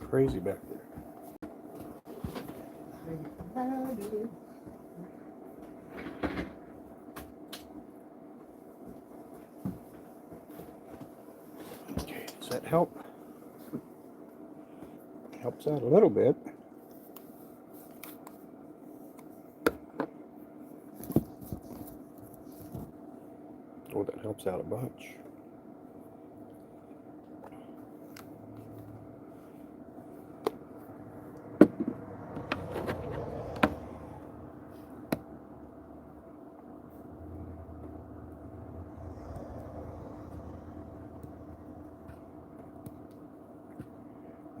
crazy back there. Okay, does that help? Helps out a little bit. Oh, that helps out a bunch.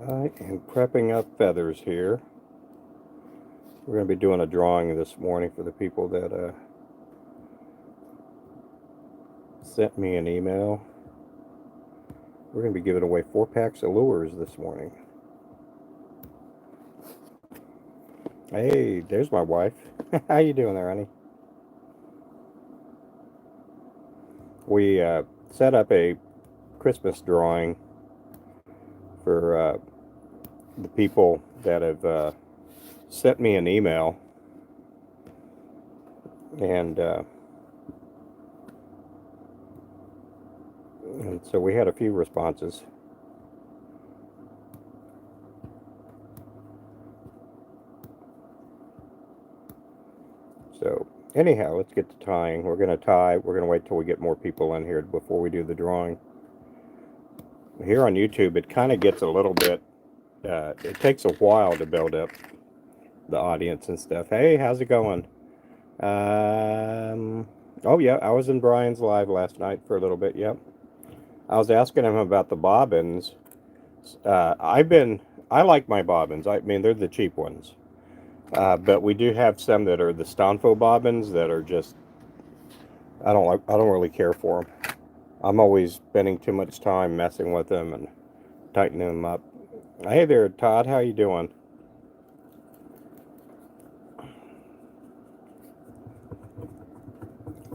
I am prepping up feathers here. We're going to be doing a drawing this morning for the people that sent me an email. We're going to be giving away 4 packs of lures this morning. Hey, there's my wife. How you doing there, honey? We set up a Christmas drawing for the people that have sent me an email, and so we had a few responses. So anyhow, let's get to tying. We're going to tie. We're going to wait till we get more people in here before we do the drawing. Here on YouTube, it kind of gets a little bit, it takes a while to build up the audience and stuff. Hey, how's it going? Oh yeah, I was in Brian's live last night for a little bit. Yep. I was asking him about the bobbins. I like my bobbins. I mean, they're the cheap ones. But we do have some that are the Stanfo bobbins that are just, I don't really care for them. I'm always spending too much time messing with them and tightening them up. Hey there, Todd, how you doing?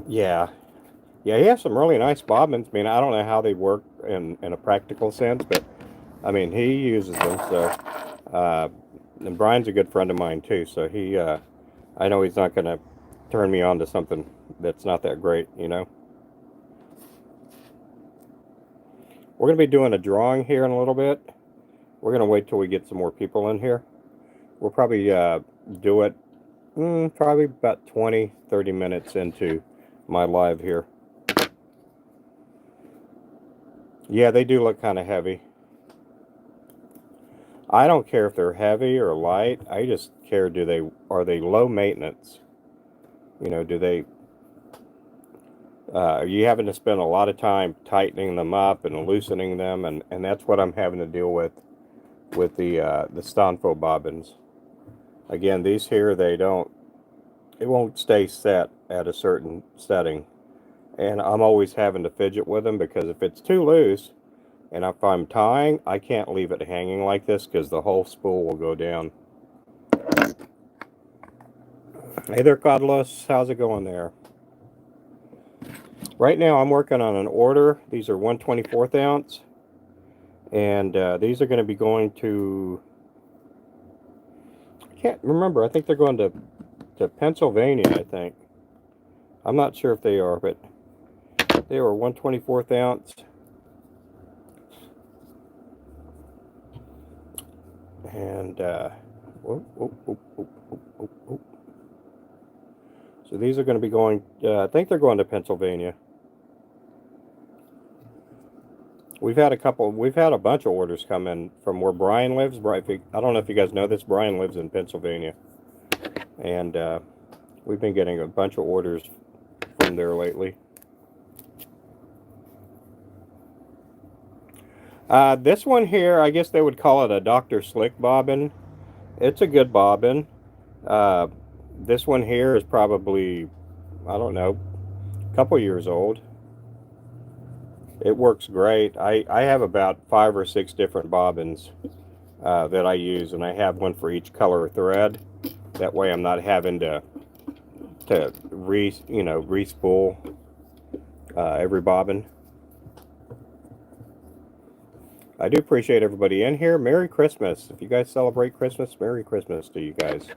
Yeah, he has some really nice bobbins. I mean, I don't know how they work in a practical sense, but I mean, he uses them. So, and Brian's a good friend of mine too. So I know he's not going to turn me on to something that's not that great, you know. We're going to be doing a drawing here in a little bit. We're going to wait till we get some more people in here. We'll probably do it probably about 20-30 minutes into my live here. Yeah, they do look kind of heavy. I don't care if they're heavy or light. I just care, are they low maintenance? You know, do they are you having to spend a lot of time tightening them up and loosening them, and that's what I'm having to deal with the Stanfo bobbins. Again, these here, it won't stay set at a certain setting, and I'm always having to fidget with them, because if it's too loose and if I'm tying, I can't leave it hanging like this because the whole spool will go down. Hey there, Codless, how's it going there? Right now I'm working on an order. These are 1/24 ounce, and these are going to be going to, I can't remember, I think they're going to Pennsylvania, I think. I'm not sure if they are, but they were 1/24 ounce. And so these are going to be going, I think they're going to Pennsylvania. We've had a bunch of orders come in from where Brian lives. I don't know if you guys know this, Brian lives in Pennsylvania. And we've been getting a bunch of orders from there lately. This one here, I guess they would call it a Dr. Slick bobbin. It's a good bobbin. This one here is probably, I don't know, a couple years old. It works great. I have about 5 or 6 different bobbins that I use, and I have one for each color thread. That way I'm not having to re-spool every bobbin. I do appreciate everybody in here. Merry Christmas. If you guys celebrate Christmas, Merry Christmas to you guys.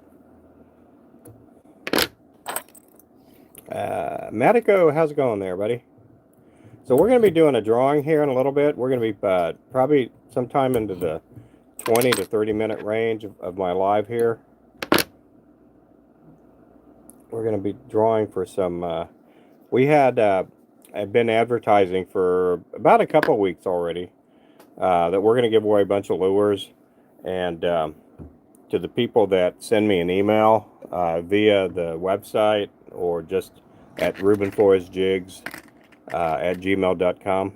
Matico, how's it going there, buddy? So we're going to be doing a drawing here in a little bit. We're going to be probably sometime into the 20 to 30 minute range of my live here. We're going to be drawing for some, we had, I've been advertising for about a couple of weeks already, that we're going to give away a bunch of lures, and to the people that send me an email via the website or just at Ruben Flores Jigs at gmail.com.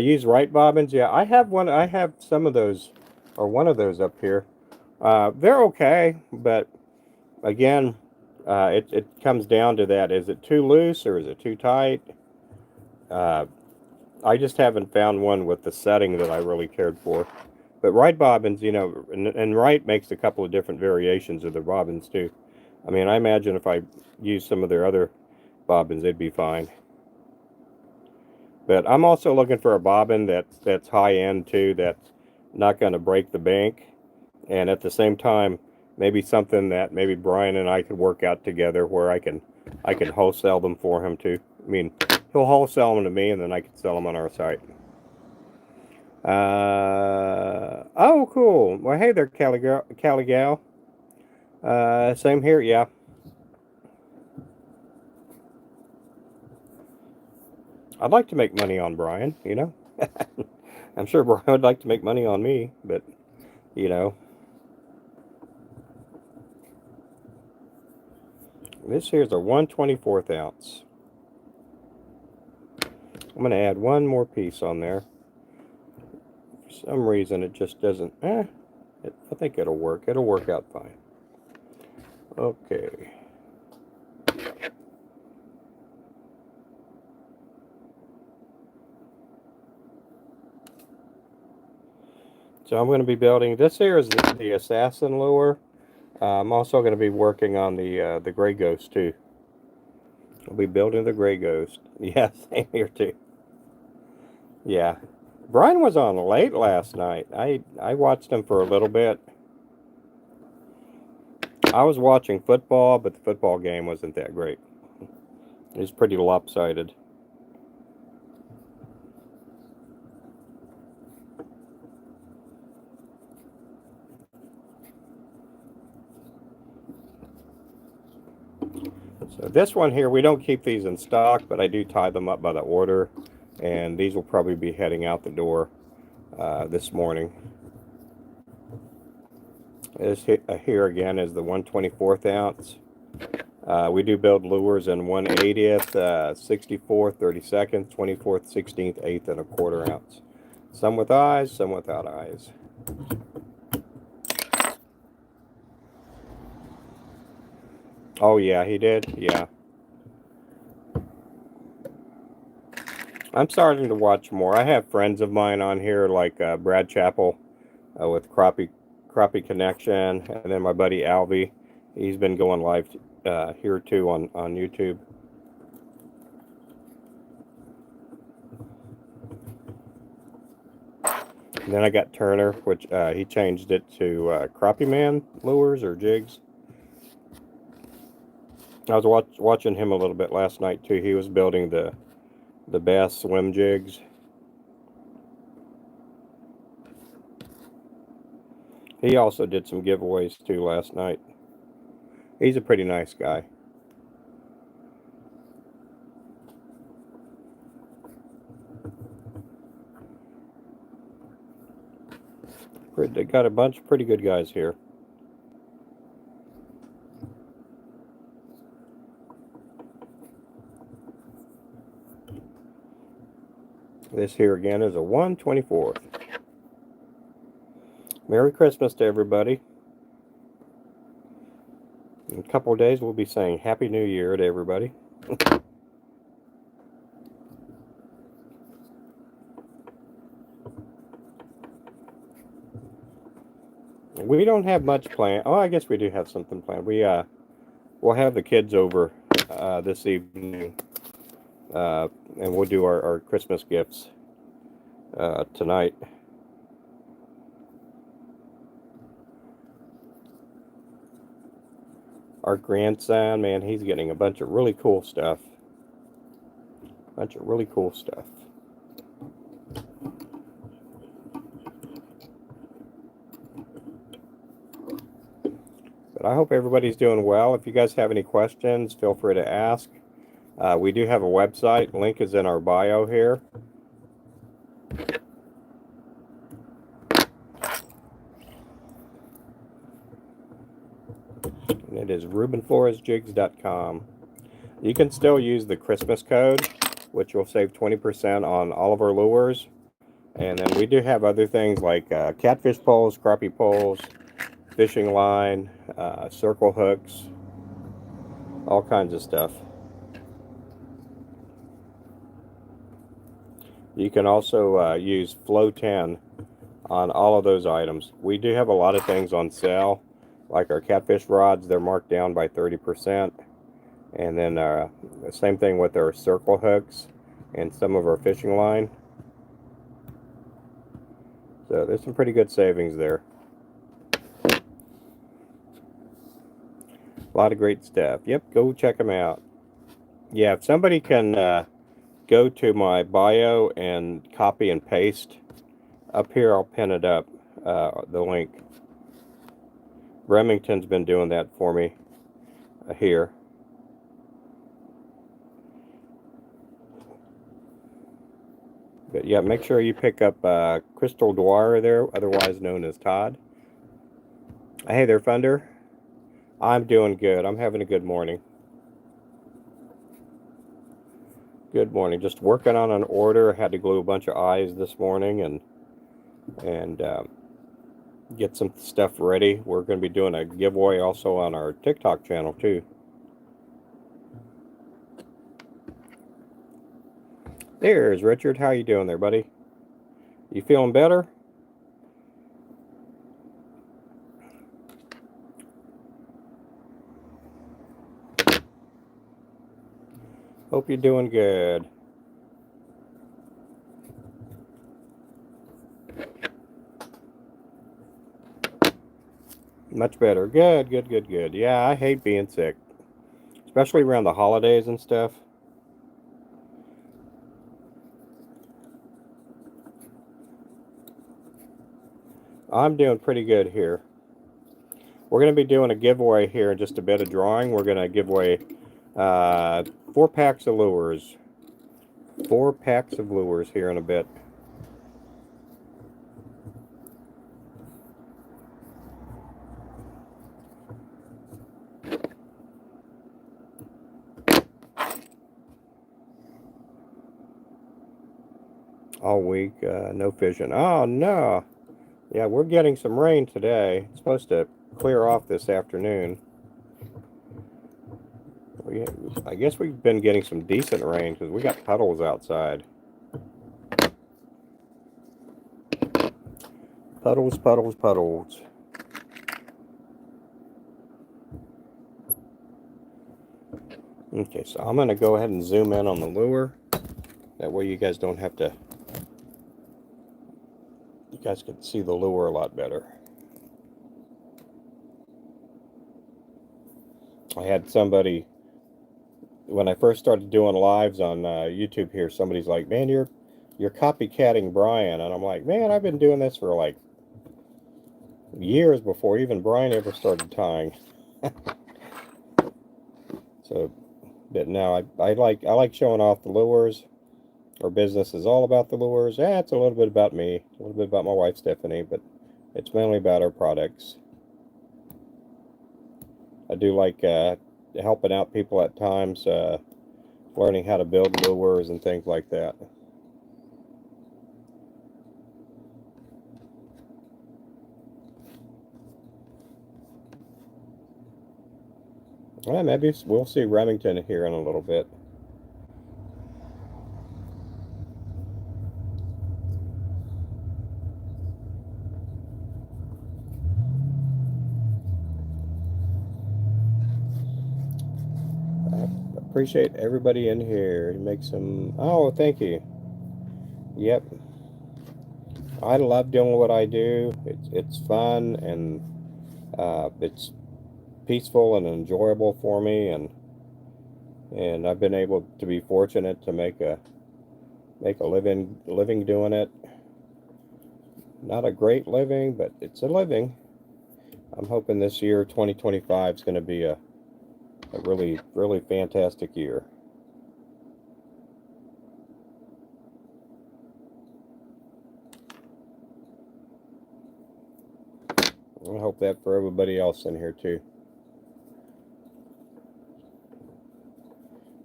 Use right bobbins. Yeah, I have one. I have some of those, or one of those up here. They're okay, but again, it comes down to that. Is it too loose or is it too tight? I just haven't found one with the setting that I really cared for. But right bobbins, you know, and right makes a couple of different variations of the bobbins too. I mean, I imagine if I use some of their other bobbins, they'd be fine. But I'm also looking for a bobbin that's high end too, that's not going to break the bank, and at the same time, maybe something that maybe Brian and I could work out together, where I can wholesale them for him too. I mean, he'll wholesale them to me, and then I can sell them on our site. Oh, cool. Well, hey there, Cali Gal. Same here, yeah. I'd like to make money on Brian, you know. I'm sure Brian would like to make money on me, but, you know. This here's a 1/24 ounce. I'm going to add one more piece on there. For some reason, it just doesn't, I think it'll work. It'll work out fine. Okay. So I'm going to be building, this here is the Assassin lure. I'm also going to be working on the Gray Ghost too. I'll be building the Gray Ghost. Yeah, same here too. Yeah. Brian was on late last night. I watched him for a little bit. I was watching football, but the football game wasn't that great. It was pretty lopsided. So this one here, we don't keep these in stock, but I do tie them up by the order, and these will probably be heading out the door this morning. This here again is the 1/24 ounce. We do build lures in 1/80th, 64th, 32nd, 24th, 16th, 1/8, and 1/4 ounce. Some with eyes, some without eyes. Oh yeah, he did. Yeah. I'm starting to watch more. I have friends of mine on here like Brad Chappell with Crappie Connection, and then my buddy Alvy. He's been going live here too on YouTube. And then I got Turner, which he changed it to Crappie Man lures or jigs. I was watching him a little bit last night too. He was building the bass swim jigs. He also did some giveaways too last night. He's a pretty nice guy. They got a bunch of pretty good guys here. This here again is a 1/24. Merry Christmas to everybody. In a couple of days we'll be saying Happy New Year to everybody. We don't have much planned. Oh, I guess we do have something planned. We'll have the kids over this evening, and we'll do our Christmas gifts. tonight. Our grandson, man, he's getting a bunch of really cool stuff. Bunch of really cool stuff. But I hope everybody's doing well. If you guys have any questions, feel free to ask. We do have a website. Link is in our bio here. And it is rubenfloresjigs.com. You can still use the Christmas code, which will save 20% on all of our lures. And then we do have other things like catfish poles, crappie poles, fishing line, circle hooks, all kinds of stuff. You can also use Flow 10 on all of those items. We do have a lot of things on sale, like our catfish rods. They're marked down by 30%. And then the same thing with our circle hooks and some of our fishing line. So there's some pretty good savings there. A lot of great stuff. Yep, go check them out. Yeah, if somebody can go to my bio and copy and paste up here, I'll pin it up, the link. Remington's been doing that for me here. But yeah, make sure you pick up Crystal Dwyer there, otherwise known as Todd. Hey there, Thunder. I'm doing good. I'm having a good morning. Good morning. Just working on an order. Had to glue a bunch of eyes this morning and get some stuff ready. We're going to be doing a giveaway also on our TikTok channel too. There's Richard. How you doing there, buddy? You feeling better? Hope you're doing good. Much better. Good, good, good, good. Yeah, I hate being sick, especially around the holidays and stuff. I'm doing pretty good here. We're going to be doing a giveaway here in just a bit of drawing. We're going to give away 4 packs of lures. 4 packs of lures here in a bit. All week, no fishing. Oh, no. Yeah, we're getting some rain today. It's supposed to clear off this afternoon. I guess we've been getting some decent rain because we got puddles outside. Puddles, puddles, puddles. Okay, so I'm going to go ahead and zoom in on the lure. That way you guys don't have to... You guys can see the lure a lot better. I had somebody, when I first started doing lives on YouTube here, somebody's like, man, you're copycatting Brian. And I'm like, man, I've been doing this for like years before even Brian ever started tying. So, but now I like showing off the lures. Our business is all about the lures. Yeah, it's a little bit about me, a little bit about my wife Stephanie, but it's mainly about our products. I do like helping out people at times, learning how to build lures and things like that. Well, maybe we'll see Remington here in a little bit. I appreciate everybody in here. Make some... Oh, thank you. Yep. I love doing what I do. It's fun, and it's peaceful and enjoyable for me, and I've been able to be fortunate to make a living doing it. Not a great living, but it's a living. I'm hoping this year 2025 is going to be a really fantastic year. I hope that for everybody else in here too.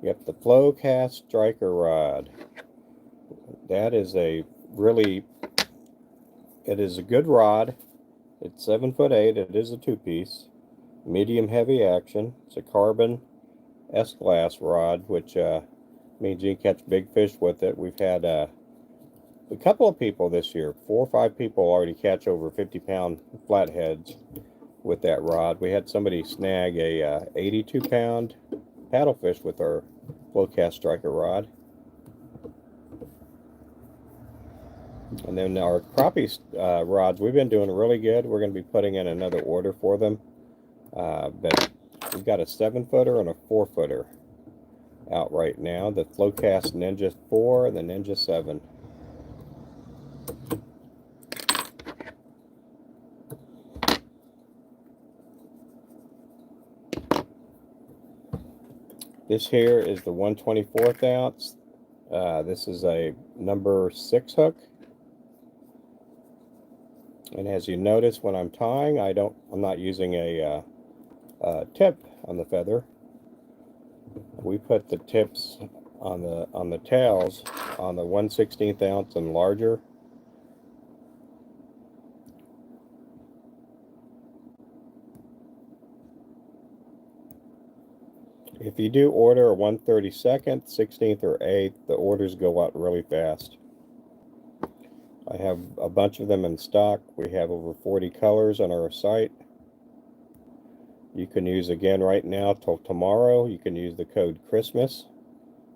Yep, the Flowcast Striker rod. That is it is a good rod. It's 7'8". It is a 2-piece, medium heavy action. It's a carbon S-glass rod, which means you can catch big fish with it. We've had a couple of people this year, 4 or 5 people already catch over 50-pound flatheads with that rod. We had somebody snag a 82-pound paddlefish with our Flowcast Striker rod. And then our crappie rods, we've been doing really good. We're going to be putting in another order for them. But we've got a 7-footer and a 4-footer out right now. The Flowcast Ninja 4 and the Ninja 7. This here is the 1/24 ounce. This is a number 6 hook. And as you notice, when I'm tying, I'm not using a tip on the feather. We put the tips on the tails on the 1/16 ounce and larger. If you do order a 1/32, 16th, or 8th, the orders go out really fast. I have a bunch of them in stock. We have over 40 colors on our site. You can use, again, right now till tomorrow, you can use the code Christmas.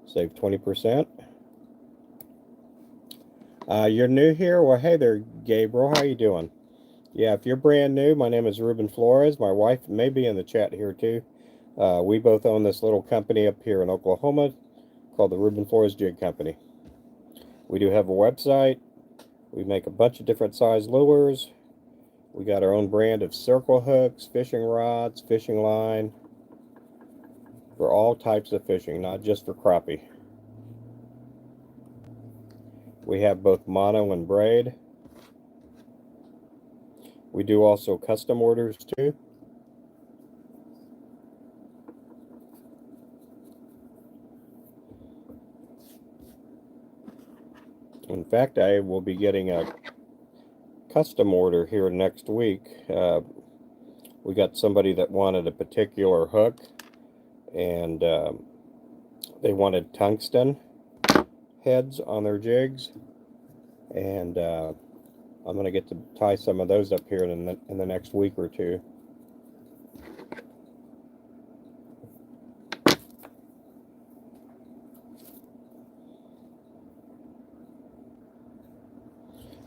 Save 20%. You're new here? Well, hey there, Gabriel. How you doing? Yeah, if you're brand new, my name is Ruben Flores. My wife may be in the chat here too. We both own this little company up here in Oklahoma called the Ruben Flores Jig Company. We do have a website. We make a bunch of different size lures. We got our own brand of circle hooks, fishing rods, fishing line, for all types of fishing, not just for crappie. We have both mono and braid. We do also custom orders too. In fact, I will be getting a custom order here next week. We got somebody that wanted a particular hook, and they wanted tungsten heads on their jigs, and I'm going to get to tie some of those up here in the next week or two.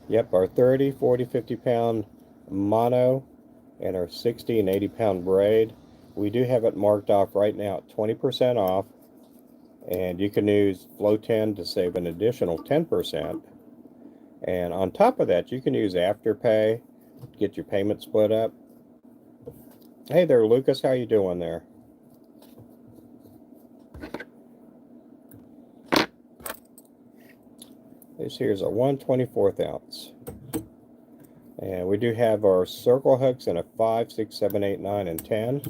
Yep, our 30, 40, 50-pound mono and our 60 and 80-pound braid. We do have it marked off right now at 20% off, and you can use Flow 10 to save an additional 10%. And on top of that, you can use Afterpay to get your payment split up. Hey there, Lucas. How you doing there? This here's a 1/24 ounce. And we do have our circle hooks in a 5, 6, 7, 8, 9, and 10.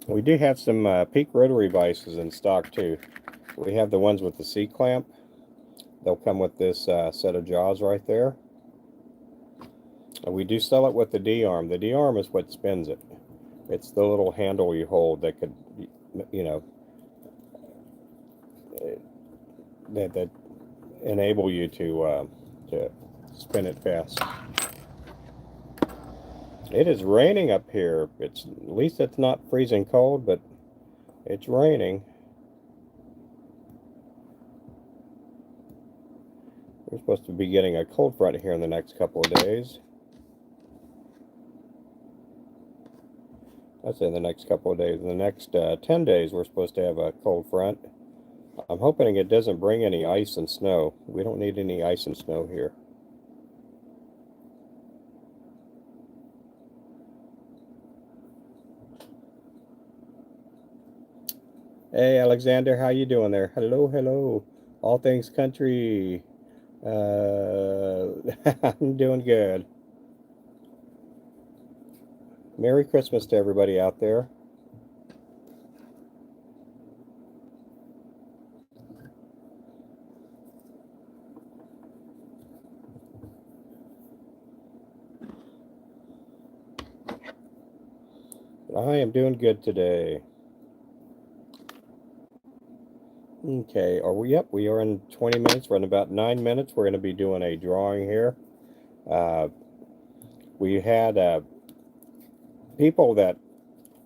We do have some peak rotary vices in stock too. We have the ones with the C-clamp. They'll come with this set of jaws right there. And we do sell it with the D-arm. The D-arm is what spins it. It's the little handle you hold that could, you know, that enable you to spin it fast. It is raining up here. At least it's not freezing cold, but it's raining. We're supposed to be getting a cold front here in the next couple of days. I'd say the next couple of days. In the next 10 days, we're supposed to have a cold front. I'm hoping it doesn't bring any ice and snow. We don't need any ice and snow here. Hey, Alexander, how you doing there? Hello, hello. All things country. I'm doing good. Merry Christmas to everybody out there. I am doing good today. Okay, yep, we are in 20 minutes. We're in about 9 minutes. We're going to be doing a drawing here. We had people that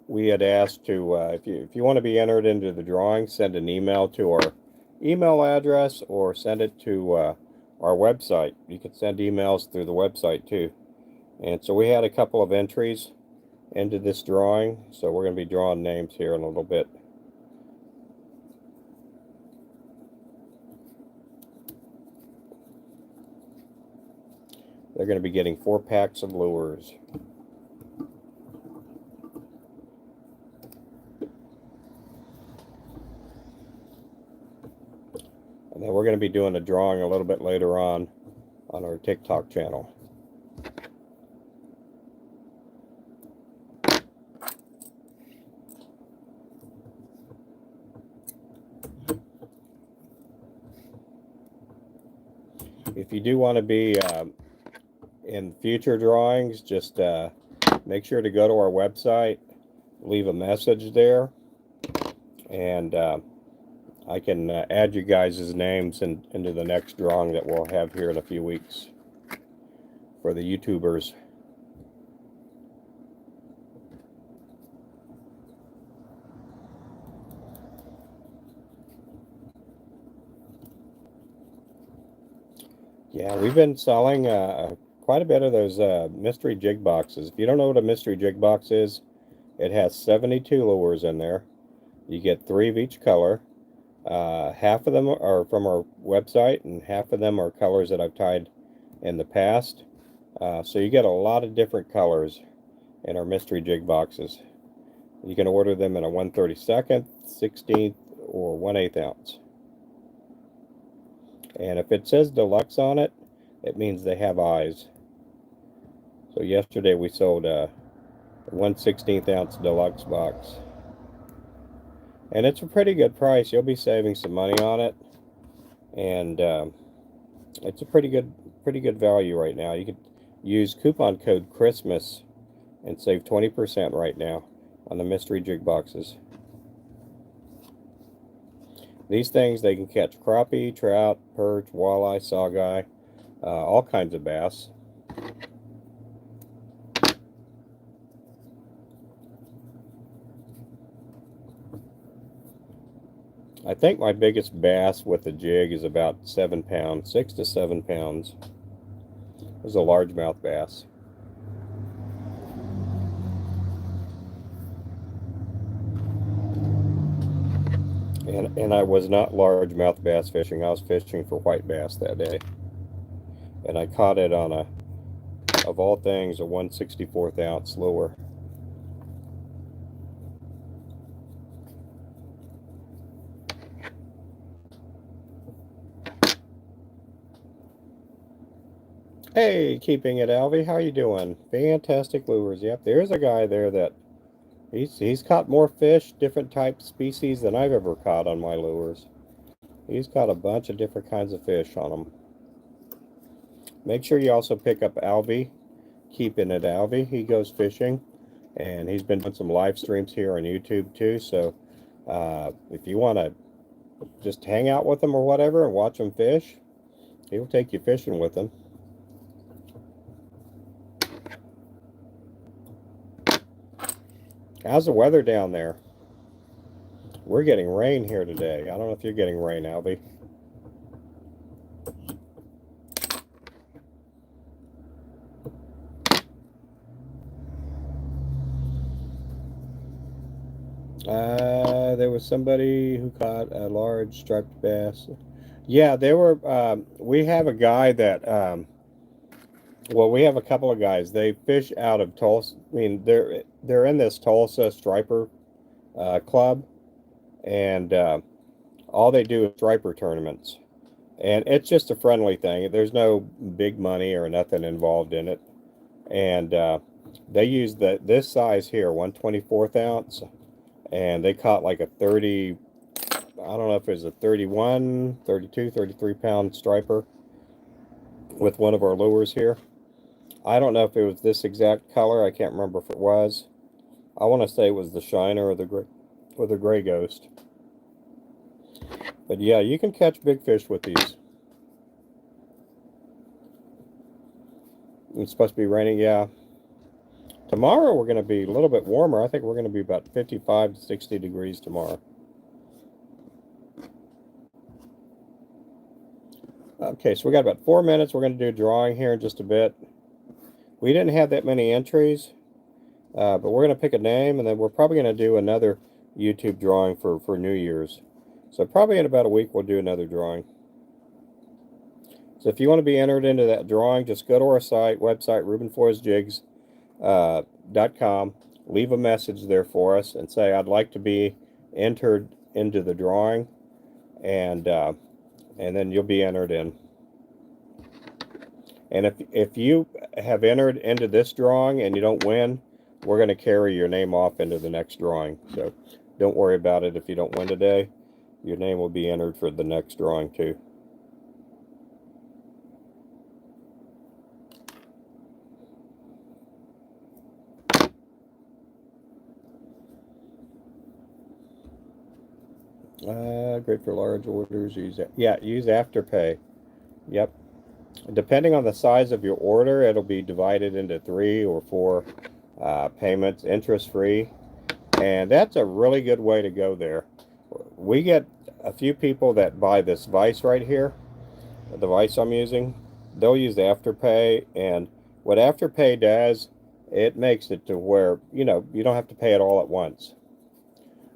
we had asked to, if you want to be entered into the drawing, send an email to our email address or send it to our website. You can send emails through the website too. And so we had a couple of entries into this drawing, so we're going to be drawing names here in a little bit. They're going to be getting 4 packs of lures. And then we're going to be doing a drawing a little bit later on our TikTok channel. If you do want to be in future drawings, just make sure to go to our website, leave a message there, and I can add you guys' names into the next drawing that we'll have here in a few weeks for the YouTubers. Yeah, we've been selling quite a bit of those mystery jig boxes. If you don't know what a mystery jig box is, it has 72 lures in there. You get 3 of each color. Half of them are from our website, and half of them are colors that I've tied in the past. So you get a lot of different colors in our mystery jig boxes. You can order them in a 1/32, 16th, or 1/8 ounce. And if it says deluxe on it, it means they have eyes. So yesterday we sold a 1/16 ounce deluxe box. And it's a pretty good price. You'll be saving some money on it. And it's a pretty good value right now. You could use coupon code Christmas and save 20% right now on the mystery jig boxes. These things, they can catch crappie, trout, perch, walleye, saugeye, all kinds of bass. I think my biggest bass with the jig is about 7 pounds, 6 to 7 pounds. It was a largemouth bass. And I was not largemouth bass fishing. I was fishing for white bass that day. And I caught it on of all things, a 1/64 ounce lure. Hey, keeping it, Alvy. How you doing? Fantastic lures. Yep, there's a guy there that he's caught more fish, different type species than I've ever caught on my lures. He's caught a bunch of different kinds of fish on them. Make sure you also pick up Alvy, keeping it Alvy. He goes fishing, and he's been doing some live streams here on YouTube too. So if you want to just hang out with him or whatever and watch him fish, he'll take you fishing with him. How's the weather down there? We're getting rain here today. I don't know if you're getting rain, Albie. There was somebody who caught a large striped bass. Yeah, there were. We have a guy that. Well, we have a couple of guys. They fish out of Tulsa. I mean, they're in this Tulsa striper club, and all they do is striper tournaments, and it's just a friendly thing. There's no big money or nothing involved in it, and they use this size here, 1/24 ounce, and they caught like a 30. I don't know if it was a 31, 32, 33 pound striper with one of our lures here. I don't know if it was this exact color. I can't remember if it was. I want to say it was the Shiner or the Gray Ghost. But yeah, you can catch big fish with these. It's supposed to be raining, yeah. Tomorrow we're going to be a little bit warmer. I think we're going to be about 55 to 60 degrees tomorrow. Okay, so we got about 4 minutes. We're going to do a drawing here in just a bit. We didn't have that many entries, but we're going to pick a name, and then we're probably going to do another YouTube drawing for New Year's. So probably in about a week we'll do another drawing. So if you want to be entered into that drawing, just go to our website, rubenfloresjigs.com. Leave a message there for us and say, I'd like to be entered into the drawing, and then you'll be entered in. And if you have entered into this drawing and you don't win, we're going to carry your name off into the next drawing. So don't worry about it if you don't win today. Your name will be entered for the next drawing too. Great for large orders. Use Afterpay. Yep. Depending on the size of your order, it'll be divided into 3 or 4 payments, interest-free. And that's a really good way to go there. We get a few people that buy this Vise right here, the Vise I'm using. They'll use Afterpay, and what Afterpay does, it makes it to where, you don't have to pay it all at once.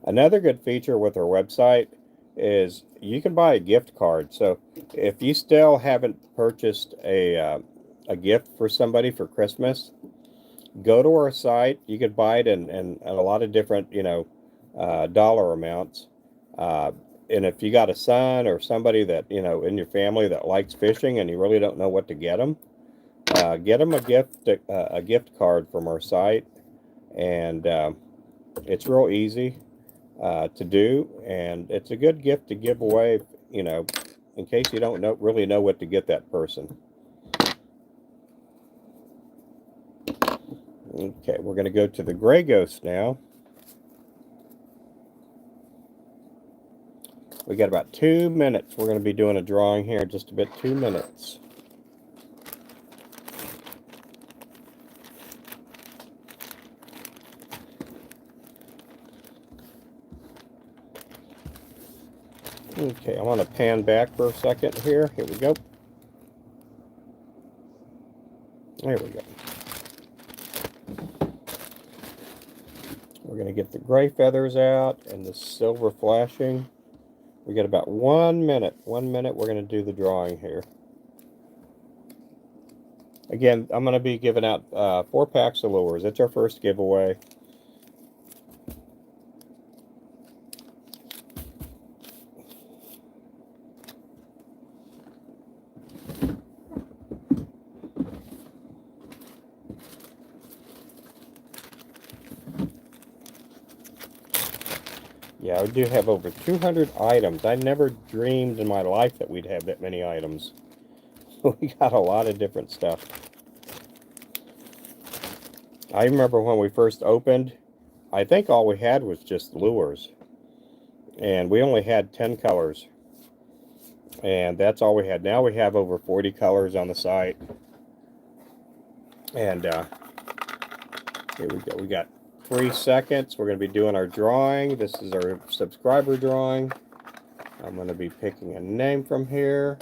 Another good feature with our website is you can buy a gift card. So if you still haven't purchased a gift for somebody for Christmas, go to our site. You could buy it in a lot of different, dollar amounts. And if you got a son or somebody that, in your family that likes fishing and you really don't know what to get them a gift card from our site. And it's real easy to do, and it's a good gift to give away, in case you don't really know what to get that person. Okay, we're going to go to the Gray Ghost now. We got about 2 minutes. We're going to be doing a drawing here in just a bit, 2 minutes. Okay, I want to pan back for a second here. Here we go. There we go. We're going to get the gray feathers out and the silver flashing. We got about 1 minute. 1 minute, we're going to do the drawing here. Again, I'm going to be giving out 4 packs of lures. It's our first giveaway. Yeah, we do have over 200 items. I never dreamed in my life that we'd have that many items. We got a lot of different stuff. I remember when we first opened, I think all we had was just lures. And we only had 10 colors. And that's all we had. Now we have over 40 colors on the site. And here we go. We got 3 seconds. We're going to be doing our drawing. This is our subscriber drawing. I'm going to be picking a name from here.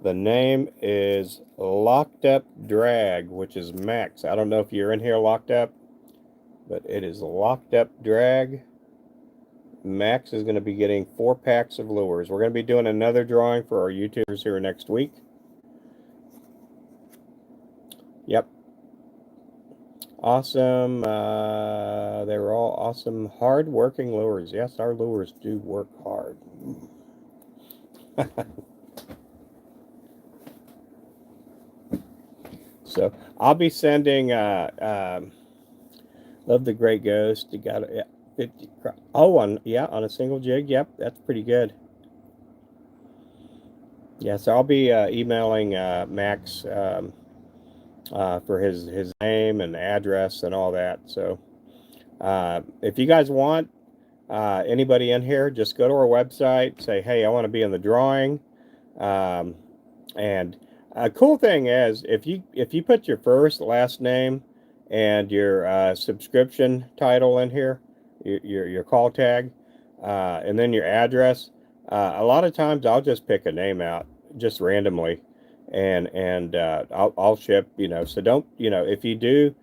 The name is Locked Up Drag, which is Max. I don't know if you're in here locked up, but it is Locked Up Drag. Max is going to be getting 4 packs of lures. We're going to be doing another drawing for our YouTubers here next week. Yep. Awesome. They were all awesome, hard-working lures. Yes, our lures do work hard. So I'll be sending. Love the Gray Ghost. You got it. 50. Oh, on a single jig. Yep, that's pretty good. Yeah, so I'll be emailing Max for his name and address and all that. So if you guys want anybody in here, just go to our website, say, hey, I want to be in the drawing. And a cool thing is, if you put your first, last name, and your subscription title in here, your call tag, and then your address, a lot of times I'll just pick a name out just randomly, and I'll ship. So don't, if you do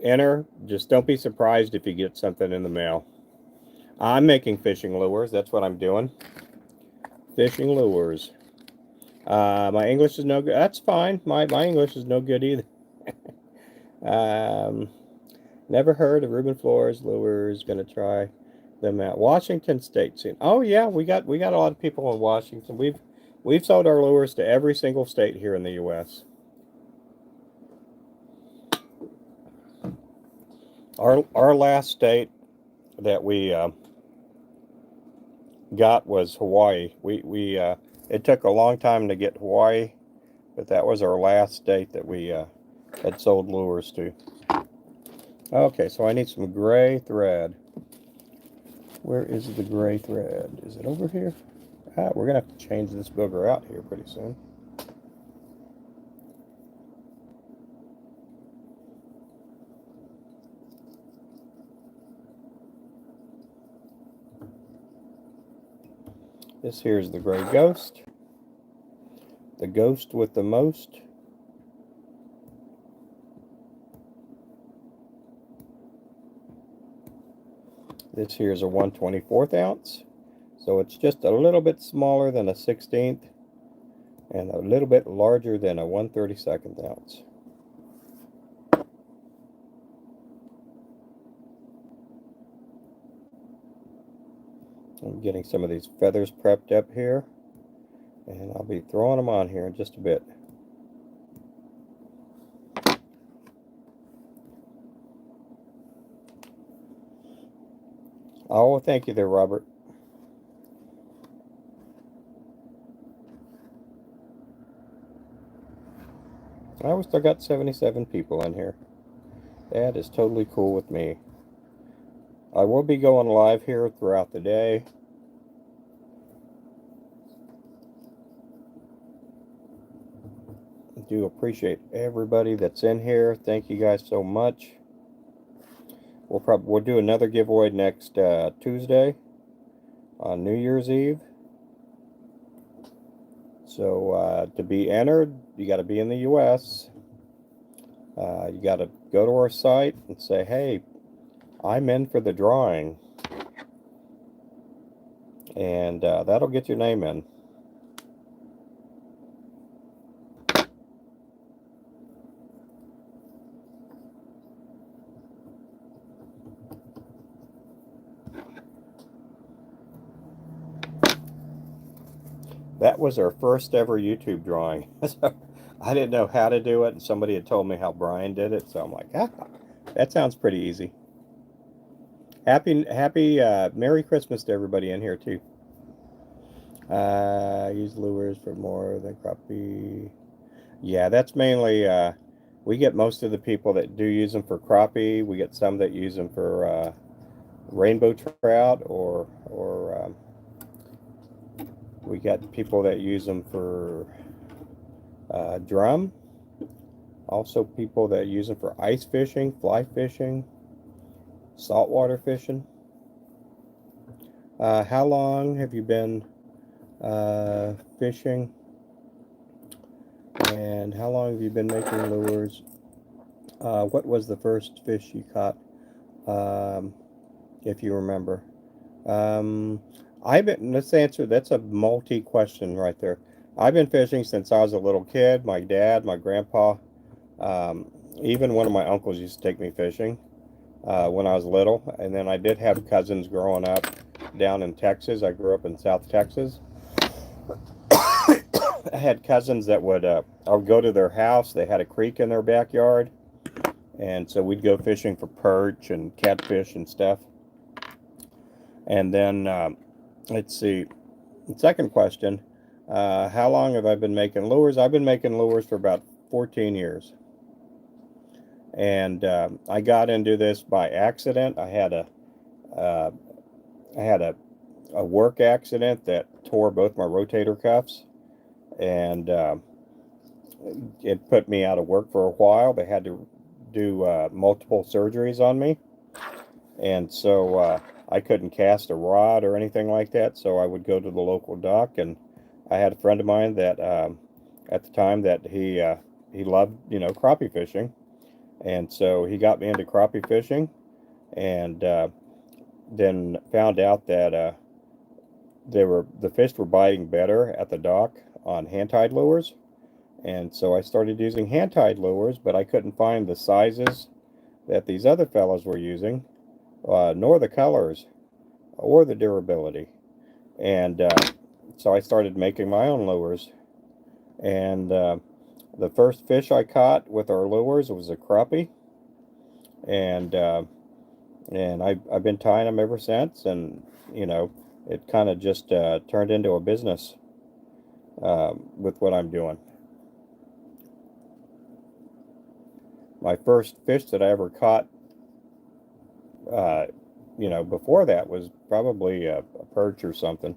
enter, just don't be surprised if you get something in the mail. I'm making fishing lures. That's what I'm doing. Fishing lures. My English is no good. That's fine. My English is no good either. Never heard of Ruben Flores lures. Gonna try them out. Washington State soon. Oh yeah, we got a lot of people in Washington. We've sold our lures to every single state here in the U.S. Our last state that we got was Hawaii. We it took a long time to get Hawaii, but that was our last state that we had sold lures to. Okay, so I need some gray thread. Where is the gray thread? Is it over here? We're gonna have to change this booger out here pretty soon. This here is the Gray Ghost. The ghost with the most. This here is a 1/24 ounce. So it's just a little bit smaller than a 16th and a little bit larger than a 1/32 ounce. I'm getting some of these feathers prepped up here, and I'll be throwing them on here in just a bit. Oh, thank you there, Robert. We still got 77 people in here. That is totally cool with me. I will be going live here throughout the day. I do appreciate everybody that's in here. Thank you guys so much. We'll do another giveaway next Tuesday on New Year's Eve. So to be entered, you got to be in the U.S. You got to go to our site and say, hey, I'm in for the drawing. And that'll get your name in. That was our first ever YouTube drawing. So I didn't know how to do it, and somebody had told me how Brian did it, so I'm like, that sounds pretty easy. Happy Merry Christmas to everybody in here too. Use lures for more than crappie. Yeah, that's mainly we get most of the people that do use them for crappie. We get some that use them for rainbow trout, or we got people that use them for drum. Also people that use them for ice fishing, fly fishing, saltwater fishing. How long have you been fishing? And how long have you been making lures? What was the first fish you caught, if you remember? Um, let's answer, that's a multi-question right there. I've been fishing since I was a little kid. My dad, my grandpa, um, even one of my uncles used to take me fishing when I was little. And then I did have cousins growing up down in Texas. I grew up in South Texas. I had cousins that I would go to their house. They had a creek in their backyard. And so we'd go fishing for perch and catfish and stuff. And then, let's see, the second question, how long have I been making lures? I've been making lures for about 14 years. And I got into this by accident. I had a work accident that tore both my rotator cuffs. And it put me out of work for a while. They had to do multiple surgeries on me. And so I couldn't cast a rod or anything like that, so I would go to the local dock. And I had a friend of mine that at the time that he loved, crappie fishing, and so he got me into crappie fishing, and then found out that the fish were biting better at the dock on hand-tied lures. And so I started using hand-tied lures, but I couldn't find the sizes that these other fellows were using, nor the colors or the durability. And so I started making my own lures. And the first fish I caught with our lures was a crappie. And I've been tying them ever since. And, it kind of just turned into a business with what I'm doing. My first fish that I ever caught, before that was probably a perch or something.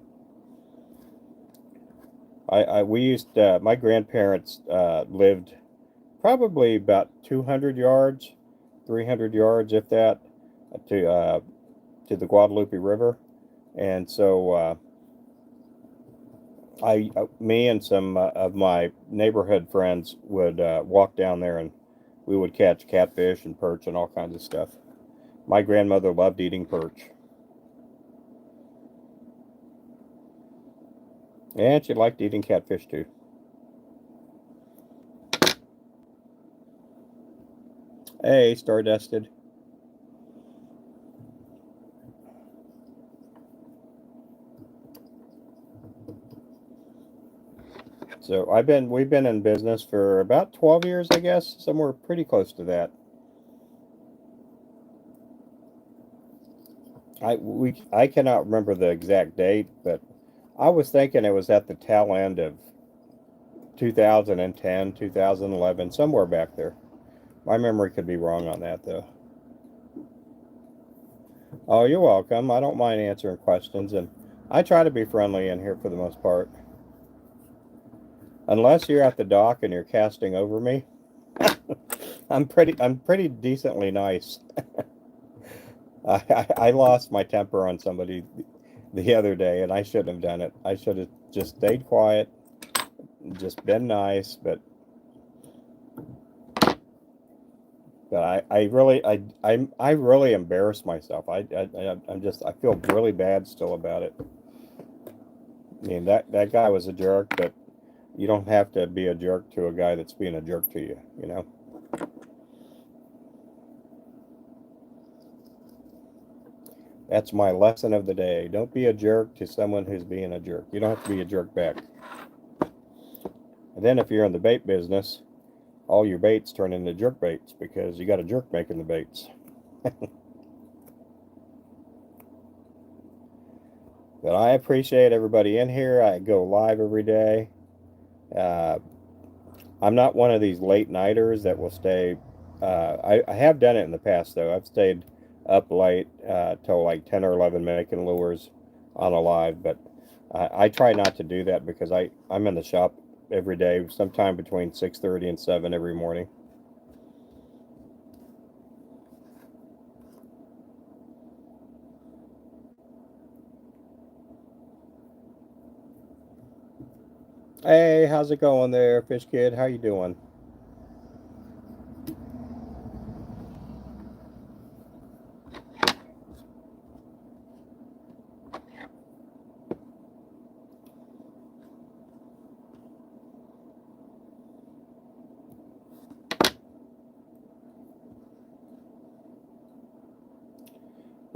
My grandparents lived probably about 200 yards, 300 yards, if that, to the Guadalupe River. And so me and some of my neighborhood friends would walk down there, and we would catch catfish and perch and all kinds of stuff. My grandmother loved eating perch. And she liked eating catfish too. Hey, Stardusted. So we've been in business for about 12 years, I guess, somewhere pretty close to that. I cannot remember the exact date, but I was thinking it was at the tail end of 2010, 2011, somewhere back there. My memory could be wrong on that, though. Oh, you're welcome. I don't mind answering questions, and I try to be friendly in here for the most part. Unless you're at the dock and you're casting over me, I'm pretty decently nice. I lost my temper on somebody the other day, and I shouldn't have done it. I should have just stayed quiet, just been nice, but I really embarrassed myself. I feel really bad still about it. I mean, that guy was a jerk, but you don't have to be a jerk to a guy that's being a jerk to you, That's my lesson of the day. Don't be a jerk to someone who's being a jerk. You don't have to be a jerk back. And then if you're in the bait business, all your baits turn into jerk baits because you got a jerk making the baits. But I appreciate everybody in here. I go live every day. I'm not one of these late nighters that will stay. I have done it in the past, though. I've stayed up late till like 10 or 11 making lures on a live, but I try not to do that because I'm in the shop every day, sometime between 6:30 and 7 every morning. Hey, how's it going there, Fish Kid? How you doing?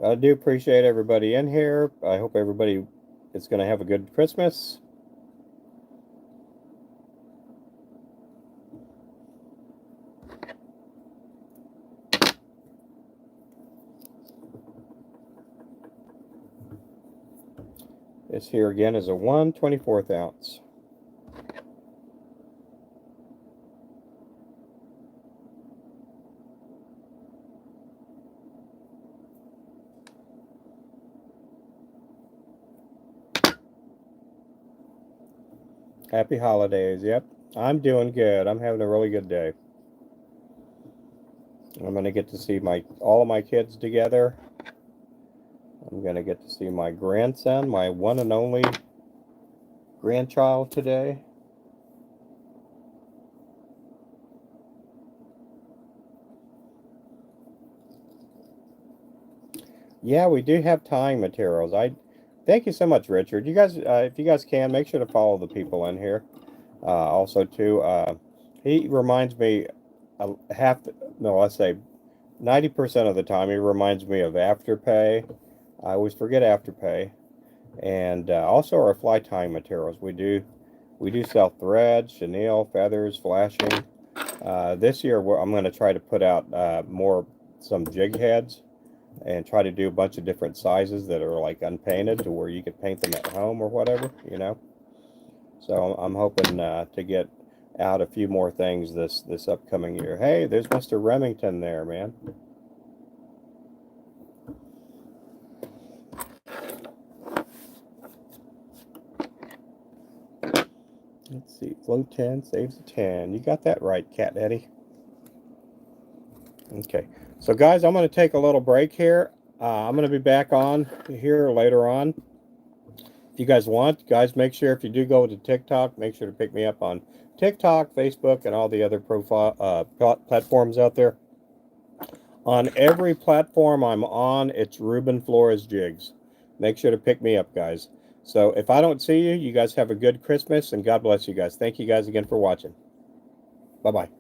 I do appreciate everybody in here. I hope everybody is going to have a good Christmas. This here again is a 1/24 ounce. Happy holidays. Yep, I'm doing good. I'm having a really good day. I'm going to get to see all of my kids together. I'm going to get to see my grandson, my one and only grandchild today. Yeah, we do have tying materials. I thank you so much, Richard. You guys, if you guys can, make sure to follow the people in here. Also, too, he reminds me let's say 90% of the time, he reminds me of Afterpay. I always forget Afterpay, and also our fly tying materials. We do sell thread, chenille, feathers, flashing. This year, I'm going to try to put out some jig heads and try to do a bunch of different sizes that are like unpainted to where you could paint them at home or whatever, you know. So I'm hoping to get out a few more things this upcoming year. Hey, there's Mr. Remington there, man. Let's see, float 10 saves a 10. You got that right, Cat Daddy. Okay, so guys, I'm going to take a little break here. I'm going to be back on here later on. If you guys want, guys, make sure if you do go to TikTok, make sure to pick me up on TikTok, Facebook, and all the other platforms out there. On every platform I'm on, it's Ruben Flores Jigs. Make sure to pick me up, guys. So if I don't see you, you guys have a good Christmas, and God bless you guys. Thank you guys again for watching. Bye-bye.